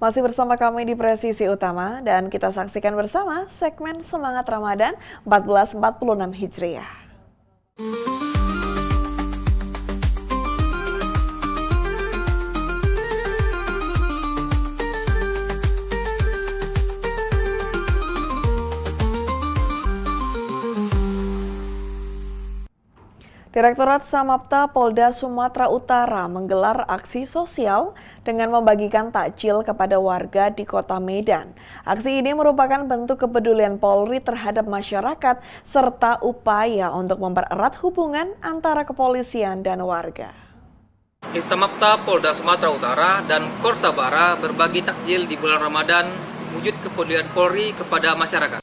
Masih bersama kami di Presisi Utama dan kita saksikan bersama segmen Semangat Ramadan 1446 Hijriah. Direktorat Samapta Polda Sumatera Utara menggelar aksi sosial dengan membagikan takjil kepada warga di Kota Medan. Aksi ini merupakan bentuk kepedulian Polri terhadap masyarakat serta upaya untuk mempererat hubungan antara kepolisian dan warga. Samapta Polda Sumatera Utara dan Korsabara berbagi takjil di bulan Ramadan wujud kepedulian Polri kepada masyarakat.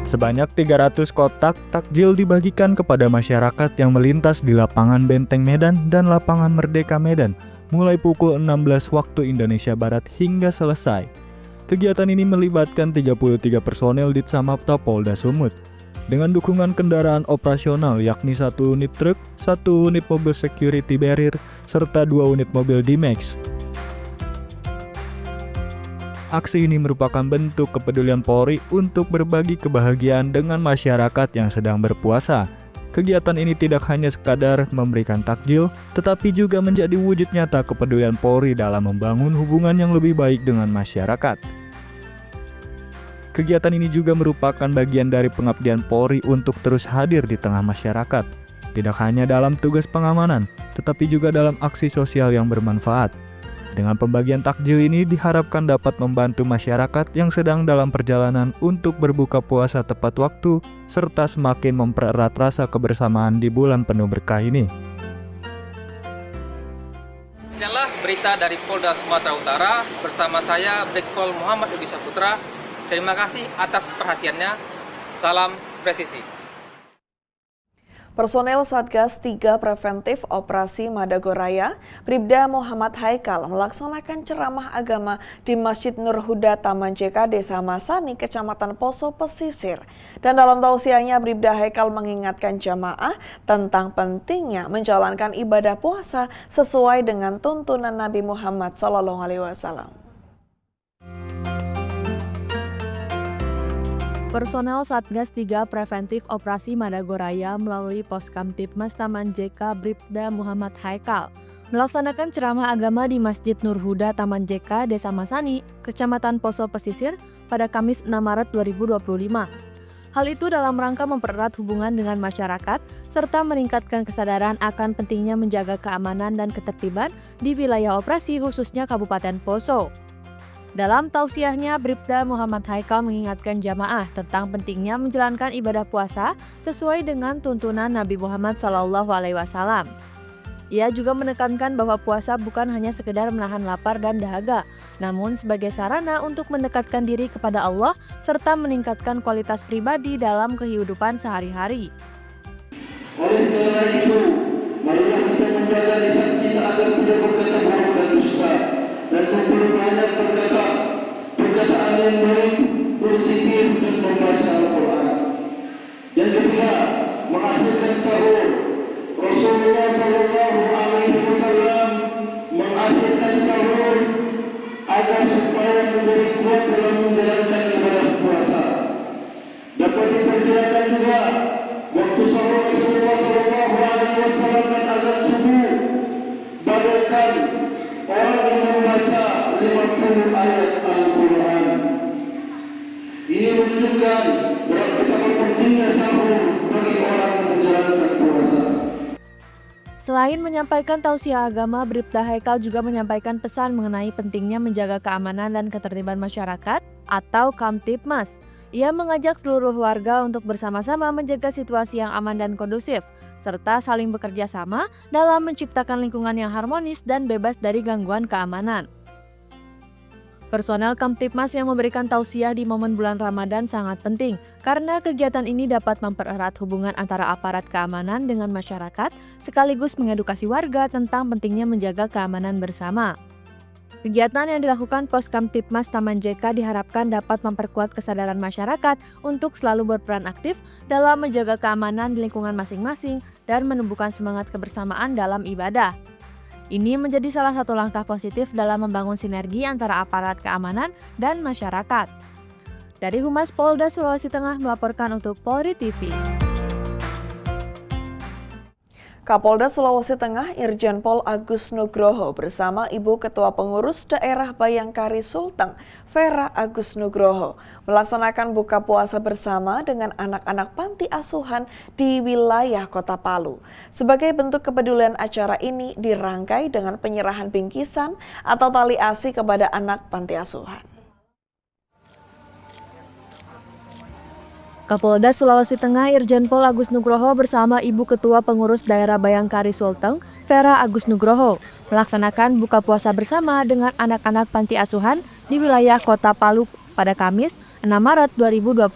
Sebanyak 300 kotak takjil dibagikan kepada masyarakat yang melintas di lapangan Benteng Medan dan lapangan Merdeka Medan mulai pukul 16 waktu Indonesia Barat hingga selesai. Kegiatan ini melibatkan 33 personel Ditsamapta Polda Sumut dengan dukungan kendaraan operasional yakni 1 unit truk, 1 unit mobil security barrier, serta 2 unit mobil D-Max. Aksi ini merupakan bentuk kepedulian Polri untuk berbagi kebahagiaan dengan masyarakat yang sedang berpuasa. Kegiatan ini tidak hanya sekadar memberikan takjil, tetapi juga menjadi wujud nyata kepedulian Polri dalam membangun hubungan yang lebih baik dengan masyarakat. Kegiatan ini juga merupakan bagian dari pengabdian Polri untuk terus hadir di tengah masyarakat, tidak hanya dalam tugas pengamanan, tetapi juga dalam aksi sosial yang bermanfaat. Dengan pembagian takjil ini diharapkan dapat membantu masyarakat yang sedang dalam perjalanan untuk berbuka puasa tepat waktu, serta semakin mempererat rasa kebersamaan di bulan penuh berkah ini. Demikianlah berita dari Polda Sumatera Utara bersama saya Brigpol Muhammad Edi Saputra. Terima kasih atas perhatiannya. Salam presisi. Personel Satgas 3 Preventif Operasi Madagoraya, Bribda Muhammad Haikal melaksanakan ceramah agama di Masjid Nur Huda Taman JK Desa Masani, Kecamatan Poso Pesisir. Dan dalam tausiahnya, Bribda Haikal mengingatkan jamaah tentang pentingnya menjalankan ibadah puasa sesuai dengan tuntunan Nabi Muhammad SAW. Personel Satgas 3 Preventif Operasi Madagoraya melalui Poskamtibmas Taman JK Bribda Muhammad Haikal melaksanakan ceramah agama di Masjid Nur Huda Taman JK Desa Masani, Kecamatan Poso Pesisir pada Kamis 6 Maret 2025. Hal itu dalam rangka mempererat hubungan dengan masyarakat serta meningkatkan kesadaran akan pentingnya menjaga keamanan dan ketertiban di wilayah operasi khususnya Kabupaten Poso. Dalam tausiahnya, Bribda Muhammad Haikal mengingatkan jamaah tentang pentingnya menjalankan ibadah puasa sesuai dengan tuntunan Nabi Muhammad SAW. Ia juga menekankan bahwa puasa bukan hanya sekedar menahan lapar dan dahaga, namun sebagai sarana untuk mendekatkan diri kepada Allah serta meningkatkan kualitas pribadi dalam kehidupan sehari-hari. Oleh karena itu, marilah kita menjaga lisan kita agar tidak berkata bohong dan dusta, dan memperbanyak perkataan yang baik, berzikir dan membaca Al-Quran. Yang ketiga, mengakhirkan sahur. Rasulullah SAW mengakhirkan sahur agar supaya menjadi kuat dalam menjalankan ibadah puasa. Dapat diperkirakan juga waktu sahur Rasulullah SAW dan azan subuh bagaikan orang yang membaca 50 ayat Al-Quran. Ini menunjukkan betapa pentingnya sahur bagi orang yang menjalankan puasa. Selain menyampaikan tausiah agama, Bribda Haikal juga menyampaikan pesan mengenai pentingnya menjaga keamanan dan ketertiban masyarakat atau Kamtibmas. Ia mengajak seluruh warga untuk bersama-sama menjaga situasi yang aman dan kondusif, serta saling bekerja sama dalam menciptakan lingkungan yang harmonis dan bebas dari gangguan keamanan. Personel Kamtibmas yang memberikan tausiah di momen bulan Ramadan sangat penting karena kegiatan ini dapat mempererat hubungan antara aparat keamanan dengan masyarakat sekaligus mengedukasi warga tentang pentingnya menjaga keamanan bersama. Kegiatan yang dilakukan Pos Kamtibmas Taman JK diharapkan dapat memperkuat kesadaran masyarakat untuk selalu berperan aktif dalam menjaga keamanan di lingkungan masing-masing dan menumbuhkan semangat kebersamaan dalam ibadah. Ini menjadi salah satu langkah positif dalam membangun sinergi antara aparat keamanan dan masyarakat. Dari Humas Polda Sulawesi Tengah melaporkan untuk Polri TV. Kapolda Sulawesi Tengah Irjen Pol Agus Nugroho bersama Ibu Ketua Pengurus Daerah Bayangkari Sulteng, Vera Agus Nugroho, melaksanakan buka puasa bersama dengan anak-anak panti asuhan di wilayah Kota Palu. Sebagai bentuk kepedulian, acara ini dirangkai dengan penyerahan bingkisan atau tali asi kepada anak panti asuhan. Kapolda Sulawesi Tengah Irjen Pol Agus Nugroho bersama Ibu Ketua Pengurus Daerah Bayangkari Sulteng, Vera Agus Nugroho, melaksanakan buka puasa bersama dengan anak-anak panti asuhan di wilayah Kota Palu pada Kamis 6 Maret 2025.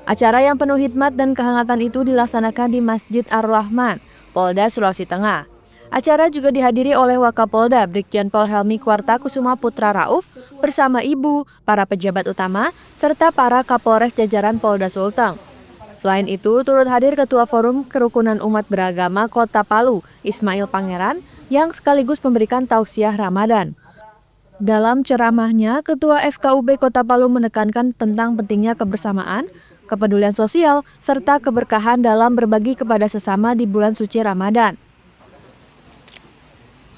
Acara yang penuh hikmat dan kehangatan itu dilaksanakan di Masjid Ar-Rahman, Polda Sulawesi Tengah. Acara juga dihadiri oleh Wakapolda Brigjen Pol Helmi Kwartakusuma Putra Rauf bersama ibu, para pejabat utama, serta para Kapolres jajaran Polda Sulteng. Selain itu, turut hadir Ketua Forum Kerukunan Umat Beragama Kota Palu, Ismail Pangeran, yang sekaligus memberikan tausiah Ramadan. Dalam ceramahnya, Ketua FKUB Kota Palu menekankan tentang pentingnya kebersamaan, kepedulian sosial, serta keberkahan dalam berbagi kepada sesama di bulan suci Ramadan.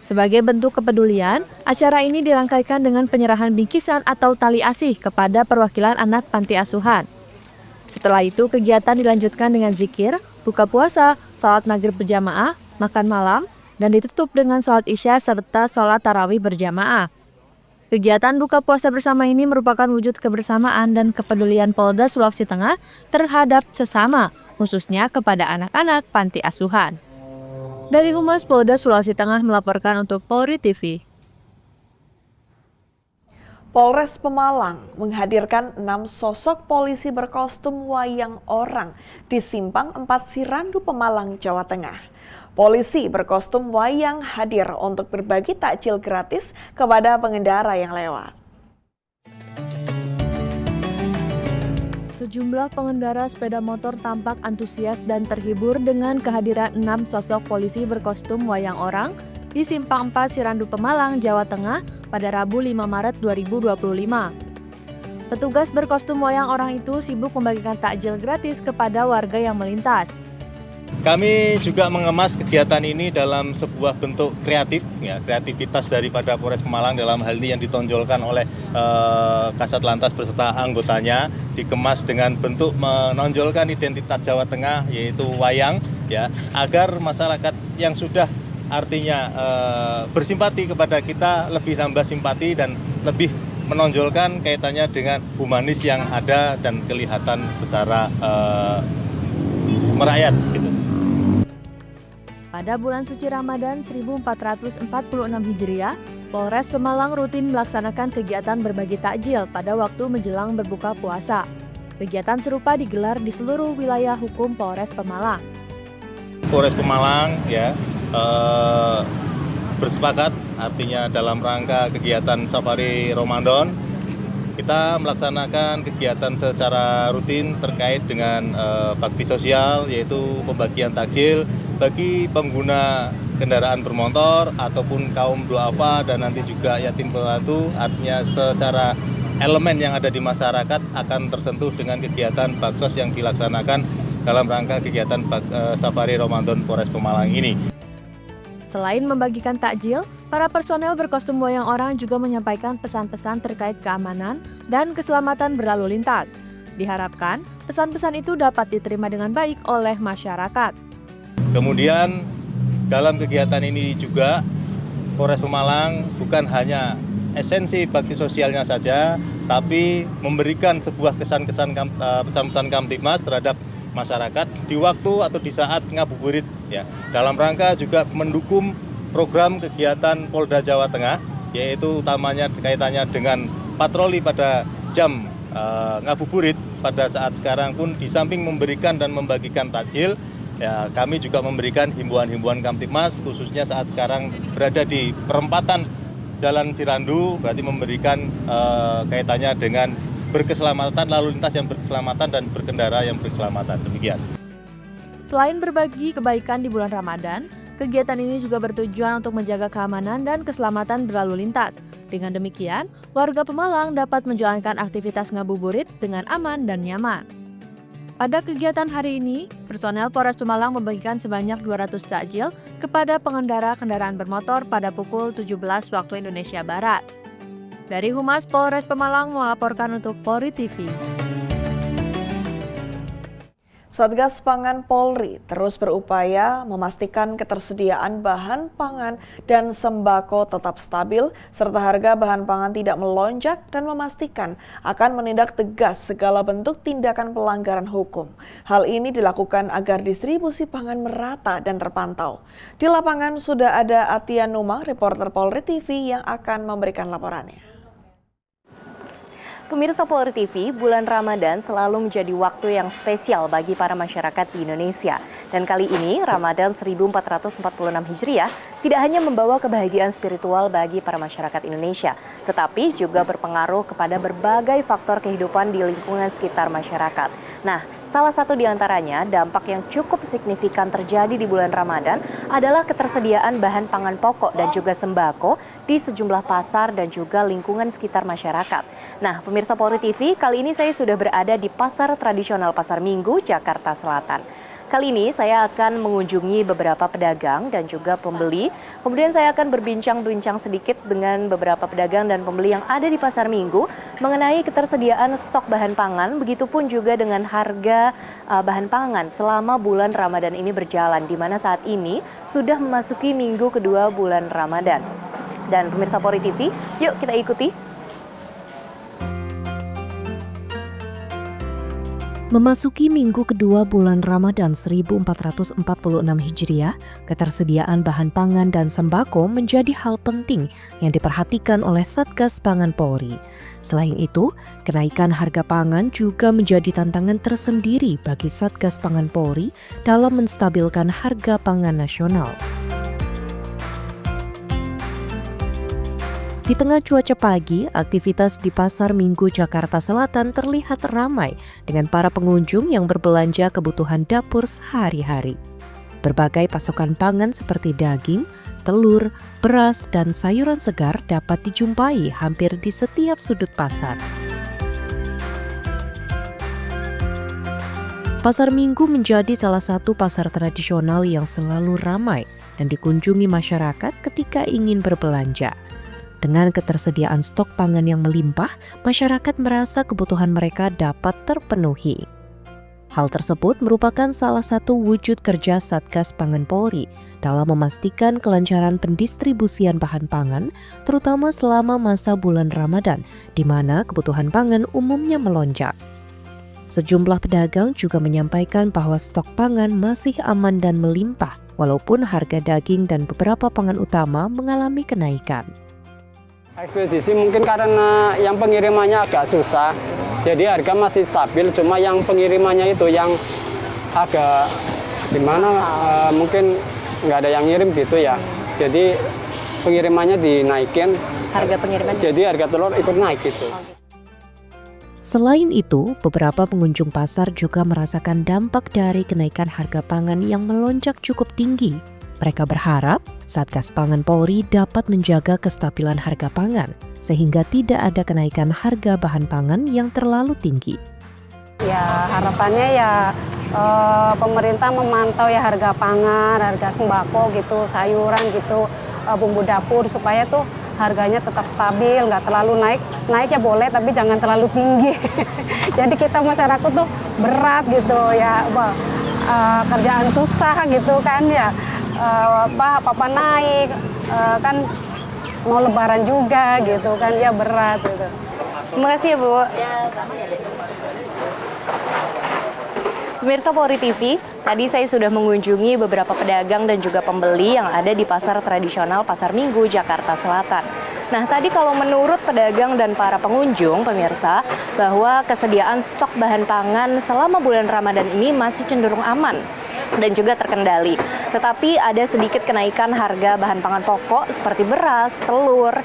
Sebagai bentuk kepedulian, acara ini dirangkaikan dengan penyerahan bingkisan atau tali asih kepada perwakilan anak panti asuhan. Setelah itu, kegiatan dilanjutkan dengan zikir, buka puasa, salat maghrib berjamaah, makan malam, dan ditutup dengan salat isya serta salat tarawih berjamaah. Kegiatan buka puasa bersama ini merupakan wujud kebersamaan dan kepedulian Polda Sulawesi Tengah terhadap sesama, khususnya kepada anak-anak panti asuhan. Dari Humas Polda Sulawesi Tengah melaporkan untuk Polri TV. Polres Pemalang menghadirkan 6 sosok polisi berkostum wayang orang di Simpang 4 Sirandu, Pemalang, Jawa Tengah. Polisi berkostum wayang hadir untuk berbagi takjil gratis kepada pengendara yang lewat. Sejumlah pengendara sepeda motor tampak antusias dan terhibur dengan kehadiran 6 sosok polisi berkostum wayang orang di Simpang 4 Sirandu, Pemalang, Jawa Tengah pada Rabu 5 Maret 2025. Petugas berkostum wayang orang itu sibuk membagikan takjil gratis kepada warga yang melintas. Kami juga mengemas kegiatan ini dalam sebuah bentuk kreatif, ya, kreativitas daripada Polres Pemalang dalam hal ini yang ditonjolkan oleh Kasat Lantas beserta anggotanya, dikemas dengan bentuk menonjolkan identitas Jawa Tengah, yaitu wayang, ya, agar masyarakat yang sudah artinya bersimpati kepada kita lebih nambah simpati dan lebih menonjolkan kaitannya dengan humanis yang ada dan kelihatan secara merakyat, gitu. Pada bulan suci Ramadan 1446 Hijriah, Polres Pemalang rutin melaksanakan kegiatan berbagi takjil pada waktu menjelang berbuka puasa. Kegiatan serupa digelar di seluruh wilayah hukum Polres Pemalang. Polres Pemalang, ya, bersepakat, artinya dalam rangka kegiatan Safari Ramadan, kita melaksanakan kegiatan secara rutin terkait dengan bakti sosial, yaitu pembagian takjil bagi pengguna kendaraan bermotor ataupun kaum duafa dan nanti juga yatim piatu. Artinya secara elemen yang ada di masyarakat akan tersentuh dengan kegiatan baksos yang dilaksanakan dalam rangka kegiatan Safari Ramadan Polres Pemalang ini. Selain membagikan takjil, para personel berkostum wayang orang juga menyampaikan pesan-pesan terkait keamanan dan keselamatan berlalu lintas. Diharapkan, pesan-pesan itu dapat diterima dengan baik oleh masyarakat. Kemudian dalam kegiatan ini juga Polres Pemalang bukan hanya esensi bakti sosialnya saja, tapi memberikan sebuah pesan-pesan Kamtibmas terhadap masyarakat di waktu atau di saat ngabuburit, ya, dalam rangka juga mendukung program kegiatan Polda Jawa Tengah, yaitu utamanya kaitannya dengan patroli pada jam ngabuburit. Pada saat sekarang pun di samping memberikan dan membagikan takjil, ya, kami juga memberikan himbauan-himbauan Kamtibmas, khususnya saat sekarang berada di perempatan Jalan Sirandu, berarti memberikan kaitannya dengan berkeselamatan, lalu lintas yang berkeselamatan dan berkendara yang berkeselamatan. Demikian. Selain berbagi kebaikan di bulan Ramadan, Kegiatan ini juga bertujuan untuk menjaga keamanan dan keselamatan berlalu lintas. Dengan demikian, warga Pemalang dapat menjalankan aktivitas ngabuburit dengan aman dan nyaman. Pada kegiatan hari ini, personel Polres Pemalang membagikan sebanyak 200 takjil kepada pengendara kendaraan bermotor pada pukul 17 waktu Indonesia Barat. Dari Humas Polres Pemalang melaporkan untuk Polri TV. Satgas Pangan Polri terus berupaya memastikan ketersediaan bahan pangan dan sembako tetap stabil, serta harga bahan pangan tidak melonjak dan memastikan akan menindak tegas segala bentuk tindakan pelanggaran hukum. Hal ini dilakukan agar distribusi pangan merata dan terpantau. Di lapangan sudah ada Atia Numa, reporter Polri TV yang akan memberikan laporannya. Pemirsa Polri TV, bulan Ramadan selalu menjadi waktu yang spesial bagi para masyarakat di Indonesia. Dan kali ini, Ramadan 1446 Hijriah tidak hanya membawa kebahagiaan spiritual bagi para masyarakat Indonesia, tetapi juga berpengaruh kepada berbagai faktor kehidupan di lingkungan sekitar masyarakat. Nah, salah satu di antaranya dampak yang cukup signifikan terjadi di bulan Ramadan adalah ketersediaan bahan pangan pokok dan juga sembako di sejumlah pasar dan juga lingkungan sekitar masyarakat. Nah, pemirsa Polri TV, kali ini saya sudah berada di Pasar Tradisional Pasar Minggu, Jakarta Selatan. Kali ini saya akan mengunjungi beberapa pedagang dan juga pembeli. Kemudian saya akan berbincang-bincang sedikit dengan beberapa pedagang dan pembeli yang ada di Pasar Minggu mengenai ketersediaan stok bahan pangan, begitupun juga dengan harga bahan pangan selama bulan Ramadan ini berjalan, di mana saat ini sudah memasuki minggu kedua bulan Ramadan. Dan pemirsa Polri TV, yuk kita ikuti. Memasuki minggu kedua bulan Ramadan 1446 Hijriah, ketersediaan bahan pangan dan sembako menjadi hal penting yang diperhatikan oleh Satgas Pangan Polri. Selain itu, kenaikan harga pangan juga menjadi tantangan tersendiri bagi Satgas Pangan Polri dalam menstabilkan harga pangan nasional. Di tengah cuaca pagi, aktivitas di Pasar Minggu Jakarta Selatan terlihat ramai dengan para pengunjung yang berbelanja kebutuhan dapur sehari-hari. Berbagai pasokan pangan seperti daging, telur, beras, dan sayuran segar dapat dijumpai hampir di setiap sudut pasar. Pasar Minggu menjadi salah satu pasar tradisional yang selalu ramai dan dikunjungi masyarakat ketika ingin berbelanja. Dengan ketersediaan stok pangan yang melimpah, masyarakat merasa kebutuhan mereka dapat terpenuhi. Hal tersebut merupakan salah satu wujud kerja Satgas Pangan Polri dalam memastikan kelancaran pendistribusian bahan pangan, terutama selama masa bulan Ramadan, di mana kebutuhan pangan umumnya melonjak. Sejumlah pedagang juga menyampaikan bahwa stok pangan masih aman dan melimpah, walaupun harga daging dan beberapa pangan utama mengalami kenaikan. Ekspedisi mungkin karena yang pengirimannya agak susah, jadi harga masih stabil, cuma yang pengirimannya itu yang agak gimana, mungkin nggak ada yang ngirim gitu ya, jadi pengirimannya dinaikin, Harga pengiriman. jadi harga telur ikut naik gitu. Selain itu, beberapa pengunjung pasar juga merasakan dampak dari kenaikan harga pangan yang melonjak cukup tinggi. Mereka berharap Satgas Pangan Polri dapat menjaga kestabilan harga pangan, sehingga tidak ada kenaikan harga bahan pangan yang terlalu tinggi. Ya harapannya ya pemerintah memantau ya harga pangan, harga sembako gitu, sayuran gitu, bumbu dapur supaya tuh harganya tetap stabil, nggak terlalu naik. Naik ya boleh tapi jangan terlalu tinggi. Jadi kita masyarakat tuh berat gitu ya, kerjaan susah gitu kan ya. Apa naik kan mau lebaran juga gitu kan ya, berat gitu. Terima kasih ya Bu. Pemirsa Polri TV, tadi saya sudah mengunjungi beberapa pedagang dan juga pembeli yang ada di Pasar Tradisional Pasar Minggu, Jakarta Selatan. Nah, tadi kalau menurut pedagang dan para pengunjung, pemirsa, bahwa kesediaan stok bahan pangan selama bulan Ramadan ini masih cenderung aman dan juga terkendali. Tetapi ada sedikit kenaikan harga bahan pangan pokok seperti beras, telur,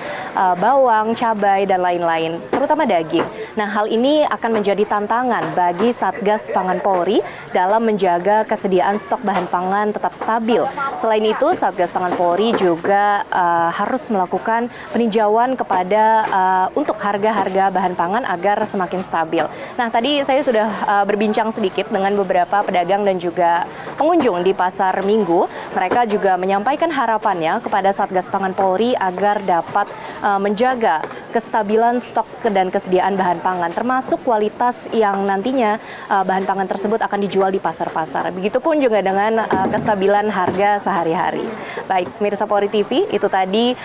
bawang, cabai, dan lain-lain, terutama daging. Nah, hal ini akan menjadi tantangan bagi Satgas Pangan Polri dalam menjaga kesediaan stok bahan pangan tetap stabil. Selain itu, Satgas Pangan Polri juga harus melakukan peninjauan kepada untuk harga-harga bahan pangan agar semakin stabil. Nah, tadi saya sudah berbincang sedikit dengan beberapa pedagang dan juga pengunjung di Pasar Minggu. Mereka juga menyampaikan harapannya kepada Satgas Pangan Polri agar dapat menjaga kestabilan stok dan kesediaan bahan pangan, termasuk kualitas yang nantinya bahan pangan tersebut akan dijual di pasar-pasar. Begitupun juga dengan kestabilan harga sehari-hari. Baik, pemirsa Polri TV, itu tadi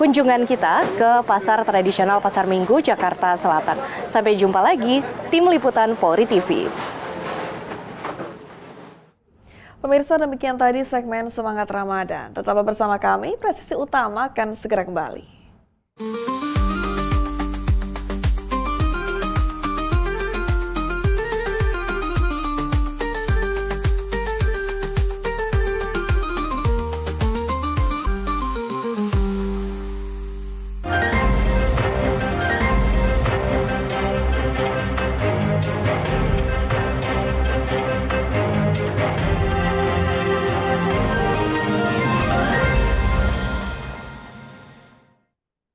kunjungan kita ke Pasar Tradisional Pasar Minggu, Jakarta Selatan. Sampai jumpa lagi, tim liputan Polri TV. Pemirsa, demikian tadi segmen Semangat Ramadan. Tetaplah bersama kami, Presisi Utama akan segera kembali.